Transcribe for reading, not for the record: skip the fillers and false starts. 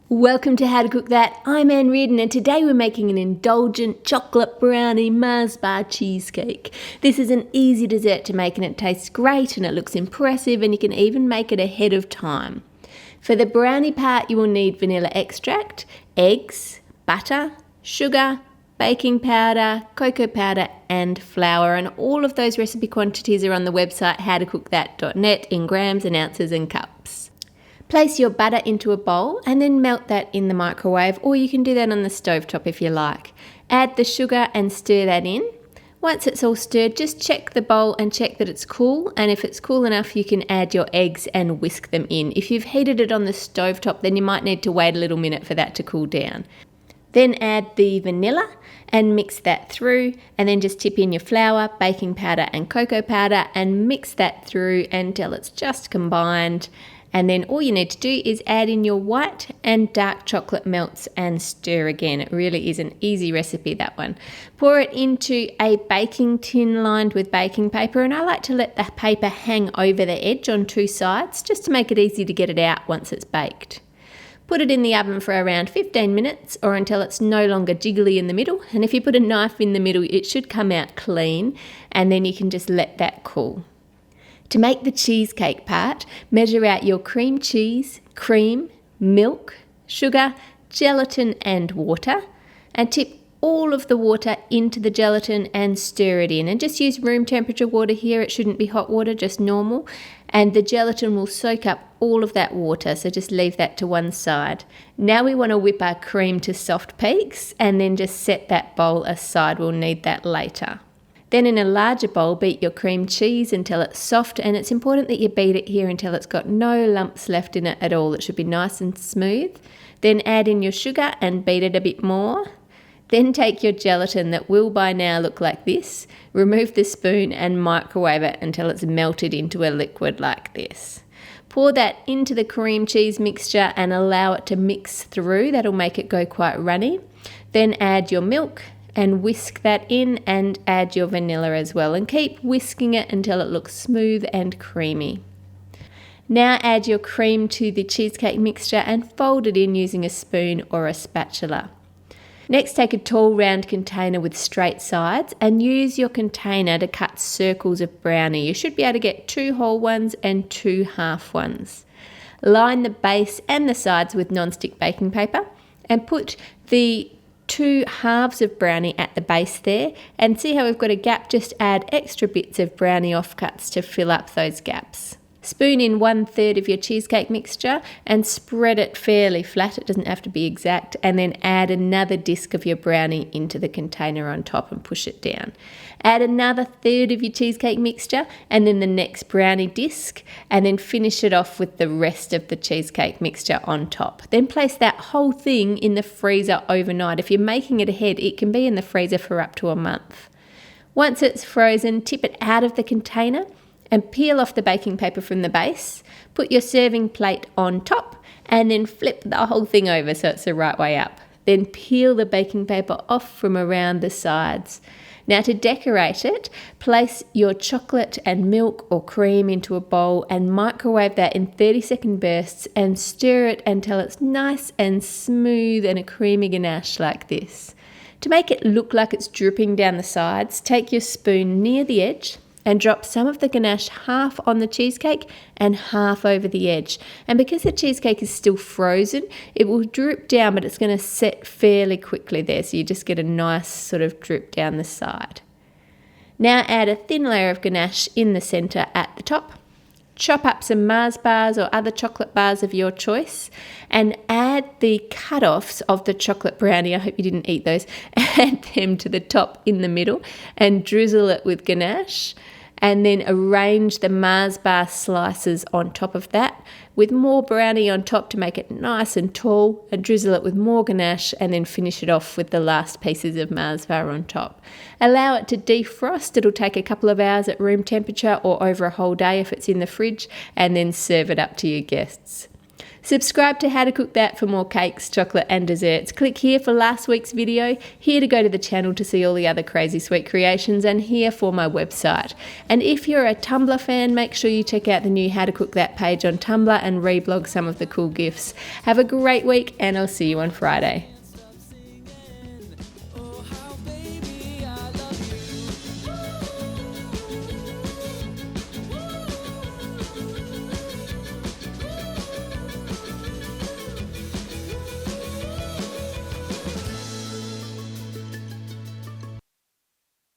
Welcome to How to Cook That. I'm Reardon and today we're making an indulgent chocolate brownie Mars bar cheesecake. This is an easy dessert to make and it tastes great and it looks impressive and you can even make it ahead of time. For the brownie part you will need vanilla extract, eggs, butter, sugar, baking powder, cocoa powder and flour, and all of those recipe quantities are on the website howtocookthat.net in grams and ounces and cups. Place your butter into a bowl and then melt that in the microwave, or you can do that on the stovetop if you like. Add the sugar and stir that in. Once it's all stirred, just check the bowl and check that it's cool, and if it's cool enough you can add your eggs and whisk them in. If you've heated it on the stovetop then you might need to wait a little minute for that to cool down. Then add the vanilla and mix that through, and then just tip in your flour, baking powder and cocoa powder and mix that through until it's just combined. And then all you need to do is add in your white and dark chocolate melts and stir again. It really is an easy recipe, that one. Pour it into a baking tin lined with baking paper, and I like to let the paper hang over the edge on two sides just to make it easy to get it out once it's baked. Put it in the oven for around 15 minutes or until it's no longer jiggly in the middle, and if you put a knife in the middle it should come out clean, and then you can just let that cool. To make the cheesecake part, measure out your cream cheese, cream, milk, sugar, gelatin and water, and tip all of the water into the gelatin and stir it in. And just use room temperature water here, it shouldn't be hot water, just normal. And the gelatin will soak up all of that water, so just leave that to one side. Now we want to whip our cream to soft peaks and then just set that bowl aside, we'll need that later. Then in a larger bowl, beat your cream cheese until it's soft, and it's important that you beat it here until it's got no lumps left in it at all. It should be nice and smooth. Then add in your sugar and beat it a bit more. Then take your gelatin that will by now look like this, remove the spoon and microwave it until it's melted into a liquid like this. Pour that into the cream cheese mixture and allow it to mix through. That'll make it go quite runny. Then add your milk and whisk that in and add your vanilla as well, and keep whisking it until it looks smooth and creamy. Now add your cream to the cheesecake mixture and fold it in using a spoon or a spatula. Next, take a tall round container with straight sides and use your container to cut circles of brownie. You should be able to get 2 whole ones and 2 half ones. Line the base and the sides with non-stick baking paper and put the 2 halves of brownie at the base there, and see how we've got a gap, just add extra bits of brownie offcuts to fill up those gaps. Spoon in 1/3 of your cheesecake mixture and spread it fairly flat, it doesn't have to be exact, and then add another disc of your brownie into the container on top and push it down. Add another 1/3 of your cheesecake mixture and then the next brownie disc, and then finish it off with the rest of the cheesecake mixture on top. Then place that whole thing in the freezer overnight. If you're making it ahead, it can be in the freezer for up to a month. Once it's frozen, tip it out of the container and peel off the baking paper from the base. Put your serving plate on top and then flip the whole thing over so it's the right way up. Then peel the baking paper off from around the sides. Now to decorate it, place your chocolate and milk or cream into a bowl and microwave that in 30-second bursts and stir it until it's nice and smooth and a creamy ganache like this. To make it look like it's dripping down the sides, take your spoon near the edge and drop some of the ganache half on the cheesecake and half over the edge. And because the cheesecake is still frozen, it will drip down, but it's going to set fairly quickly there, so you just get a nice sort of drip down the side. Now add a thin layer of ganache in the centre at the top. Chop up some Mars bars or other chocolate bars of your choice and add the cut-offs of the chocolate brownie. I hope you didn't eat those. Add them to the top in the middle and drizzle it with ganache. And then arrange the Mars bar slices on top of that with more brownie on top to make it nice and tall, and drizzle it with more ganache and then finish it off with the last pieces of Mars bar on top. Allow it to defrost. It'll take a couple of hours at room temperature or over a whole day if it's in the fridge, and then serve it up to your guests. Subscribe to How to Cook That for more cakes, chocolate and desserts. Click here for last week's video, here to go to the channel to see all the other crazy sweet creations, and here for my website. And if you're a Tumblr fan, make sure you check out the new How to Cook That page on Tumblr and reblog some of the cool gifs. Have a great week, and I'll see you on Friday.